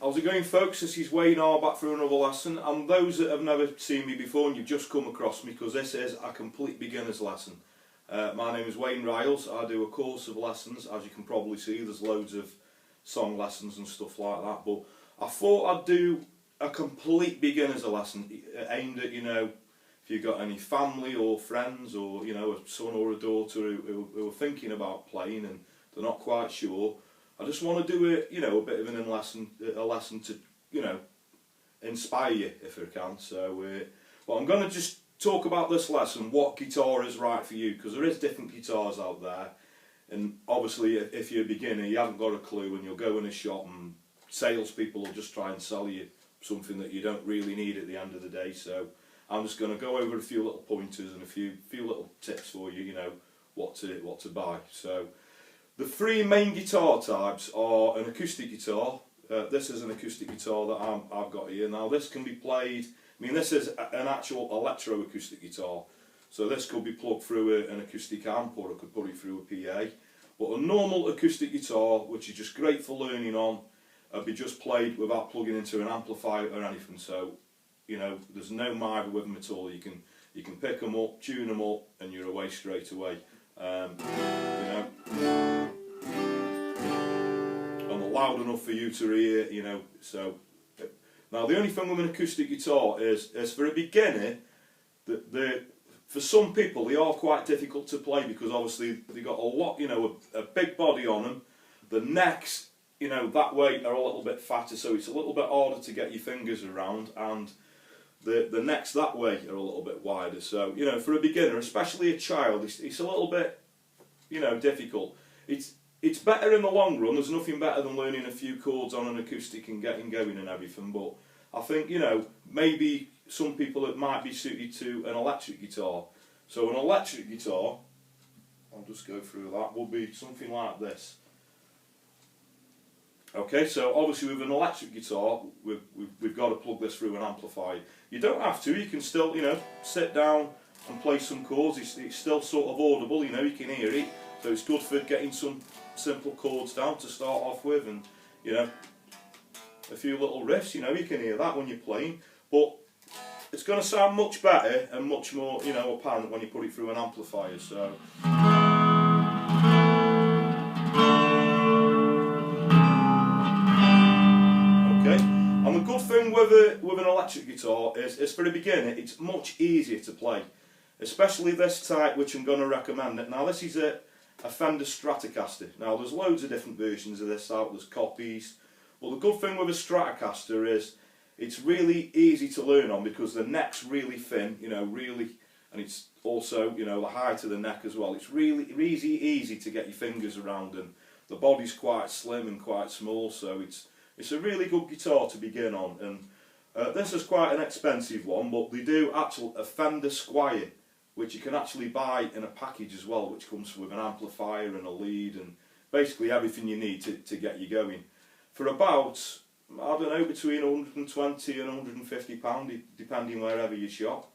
How's it going, folks? This is Wayne R back for another lesson, and those that have never seen me before and you've just come across me, because this is a complete beginner's lesson. My name is Wayne Riles. I do a course of lessons. As you can probably see, there's loads of song lessons and stuff like that, but I thought I'd do a complete beginner's lesson aimed at, if you've got any family or friends, or a son or a daughter who are thinking about playing and they're not quite sure. I just want to do a bit of a lesson to inspire you if I can. So, well, I'm going to just talk about this lesson, what guitar is right for you, because there is different guitars out there, and obviously if you're a beginner, you haven't got a clue, and you'll go in a shop and salespeople will just try and sell you something that you don't really need at the end of the day. So I'm just going to go over a few little pointers and a few little tips for you, what to buy. So the three main guitar types are an acoustic guitar. This is an acoustic guitar that I've got here. Now this can be played, this is an actual electro-acoustic guitar. So this could be plugged through an acoustic amp, or I could put it through a PA. But a normal acoustic guitar, which is just great for learning on, would be just played without plugging into an amplifier or anything. So, there's no mither with them at all. You can pick them up, tune them up, and you're away straight away. And they're loud enough for you to hear, So now the only thing with an acoustic guitar is for a beginner, for some people they are quite difficult to play, because obviously they've got a lot, a big body on them. The necks, that way are a little bit fatter, so it's a little bit harder to get your fingers around, and the necks that way are a little bit wider. So, for a beginner, especially a child, it's a little bit, difficult. It's better in the long run. There's nothing better than learning a few chords on an acoustic and getting going and everything, but I think, maybe some people it might be suited to an electric guitar. So an electric guitar, I'll just go through that, will be something like this. Okay, so obviously with an electric guitar, we've got to plug this through an amplifier. You don't have to, you can still, sit down and play some chords. It's still sort of audible, you can hear it. So it's good for getting some simple chords down to start off with, and, a few little riffs, you can hear that when you're playing. But it's going to sound much better and much more, apparent when you put it through an amplifier. So. And the good thing with an electric guitar is for a beginner, it's much easier to play, especially this type, which I'm going to recommend. Now this is a Fender Stratocaster. Now there's loads of different versions of this out, there's copies, but the good thing with a Stratocaster is it's really easy to learn on, because the neck's really thin, really, and it's also, the height of the neck as well. It's really easy to get your fingers around, and the body's quite slim and quite small, so it's a really good guitar to begin on. And this is quite an expensive one, but they do actually a Fender Squire, which you can actually buy in a package as well, which comes with an amplifier and a lead and basically everything you need to get you going. For about, I don't know, between 120 and 150 £, depending wherever you shop.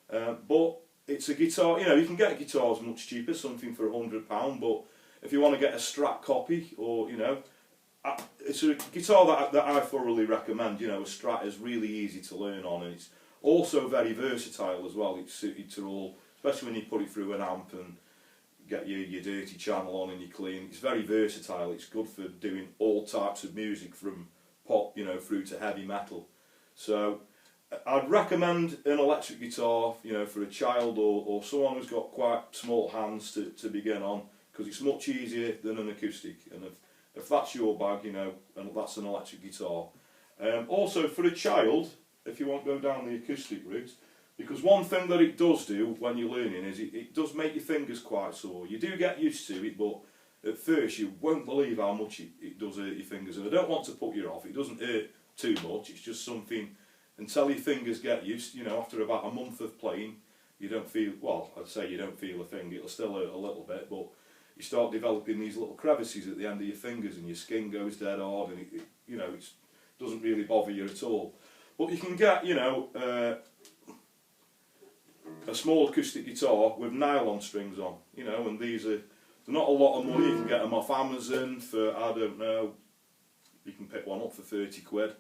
But it's a guitar, you can get guitars much cheaper, something for £100, but if you want to get a Strat copy, or, it's a guitar that I thoroughly recommend. A Strat is really easy to learn on, and it's also very versatile as well. It's suited to all, especially when you put it through an amp and get your dirty channel on and you clean. It's very versatile. It's good for doing all types of music, from pop, through to heavy metal. So I'd recommend an electric guitar, for a child or someone who's got quite small hands to begin on, because it's much easier than an acoustic. And if that's your bag, and that's an electric guitar. Also for a child, if you want to go down the acoustic route, because one thing that it does do when you're learning is it does make your fingers quite sore. You do get used to it, but at first you won't believe how much it does hurt your fingers. And I don't want to put you off, it doesn't hurt too much, it's just something, until your fingers get used, after about a month of playing, you don't feel, well, I'd say you don't feel a thing, it'll still hurt a little bit, but you start developing these little crevices at the end of your fingers, and your skin goes dead hard, and it doesn't really bother you at all. But you can get, a small acoustic guitar with nylon strings on, and they're not a lot of money. You can get them off Amazon for, I don't know, you can pick one up for 30 quid.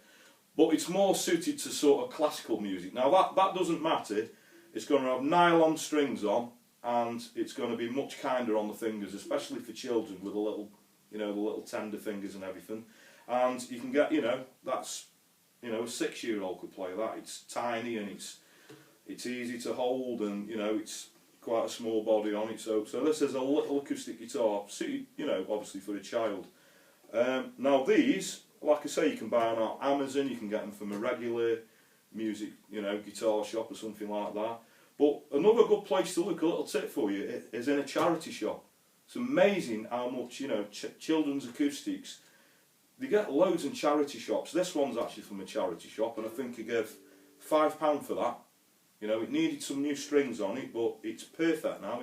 But it's more suited to sort of classical music. Now that doesn't matter. It's going to have nylon strings on, and it's going to be much kinder on the fingers, especially for children with a little, you know, the little tender fingers and everything. And you can get, you know, that's, you know, a 6-year-old could play that. It's tiny and it's easy to hold, and you know, it's quite a small body on it. So this is a little acoustic guitar suited, you know, obviously for a child. Now these, like I say, you can buy them on Amazon. You can get them from a regular music, you know, guitar shop or something like that. But another good place to look, a little tip for you, is in a charity shop. It's amazing how much, you know, children's acoustics, they get loads in charity shops. This one's actually from a charity shop, and I think I gave £5 for that. You know, it needed some new strings on it, but it's perfect now.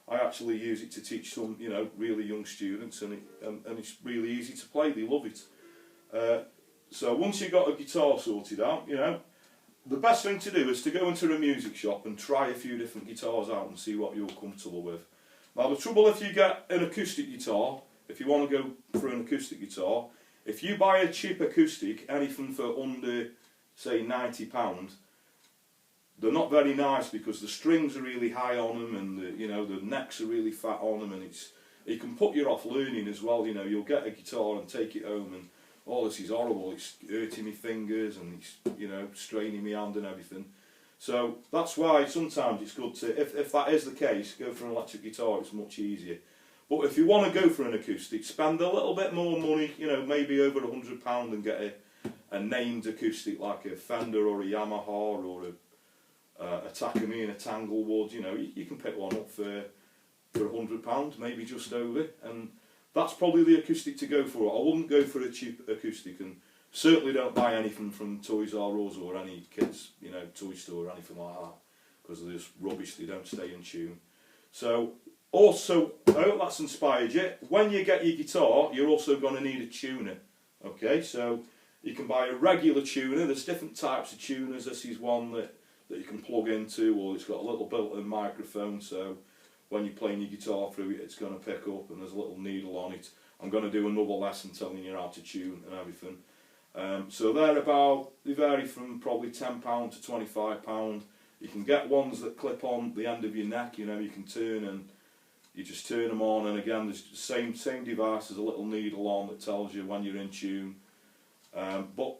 I actually use it to teach some, you know, really young students, and it's really easy to play. They love it. So once you've got a guitar sorted out, you know, the best thing to do is to go into a music shop and try a few different guitars out and see what you're comfortable with. Now the trouble, if you get an acoustic guitar, if you want to go for an acoustic guitar, if you buy a cheap acoustic, anything for under, say, £90, they're not very nice because the strings are really high on them, and the, you know, the necks are really fat on them, and it can put you off learning as well. You know, you'll get a guitar and take it home, and oh, this is horrible, it's hurting my fingers, and it's, you know, straining my hand and everything. So that's why sometimes it's good to, if that is the case, go for an electric guitar. It's much easier. But if you want to go for an acoustic, spend a little bit more money, you know, maybe over £100, and get a named acoustic like a Fender or a Yamaha or a Takumi and a Tanglewood. You know, you can pick one up for £100, maybe just over, and that's probably the acoustic to go for. I wouldn't go for a cheap acoustic, and certainly don't buy anything from Toys R Us or any kids, you know, toy store or anything like that, because they're just rubbish. They don't stay in tune. So also, I hope that's inspired you. When you get your guitar, you're also going to need a tuner. Okay, so you can buy a regular tuner. There's different types of tuners. This is one that you can plug into, or it's got a little built-in microphone, so when you're playing your guitar through it, it's going to pick up, and there's a little needle on it. I'm going to do another lesson telling you how to tune and everything. So they vary from probably £10 to £25. You can get ones that clip on the end of your neck, you know, you can turn, and you just turn them on, and again there's the same device, there's a little needle on that tells you when you're in tune. But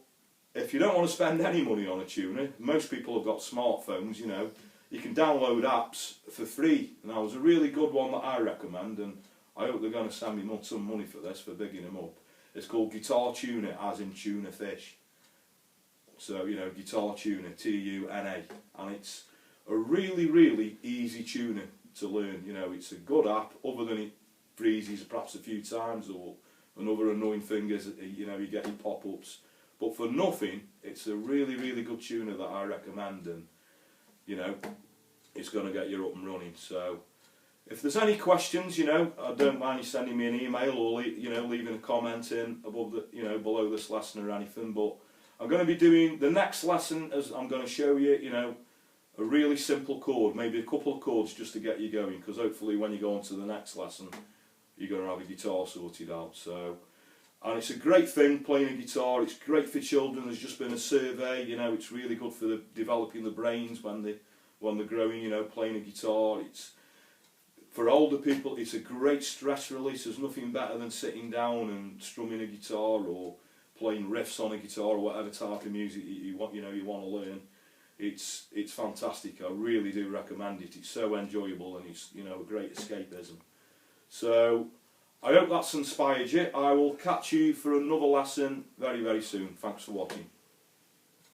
if you don't want to spend any money on a tuner, most people have got smartphones, you know, you can download apps for free. Now there's a really good one that I recommend, and I hope they're going to send me some money for this, for bigging them up. It's called Guitar Tuner, as in tuna fish. So, you know, Guitar Tuner, T-U-N-A, and it's a really easy tuner to learn. You know, it's a good app, other than it freezes perhaps a few times, or another annoying thing is, you know, you get your pop-ups. But for nothing, it's a really good tuner that I recommend, and you know, it's going to get you up and running. So if there's any questions, you know, I don't mind you sending me an email, or you know, leaving a comment in above the, you know, below this lesson or anything. But I'm going to be doing the next lesson, as I'm going to show you, you know, a really simple chord, maybe a couple of chords just to get you going, because hopefully when you go on to the next lesson, you're going to have a guitar sorted out. So, and it's a great thing, playing a guitar. It's great for children. There's just been a survey, you know, it's really good for developing the brains when they're growing, you know, playing a guitar. It's for older people, it's a great stress release. There's nothing better than sitting down and strumming a guitar, or playing riffs on a guitar, or whatever type of music you want to learn. It's fantastic. I really do recommend it. It's so enjoyable, and it's, you know, a great escapism. So I hope that's inspired you. I will catch you for another lesson very soon. Thanks for watching.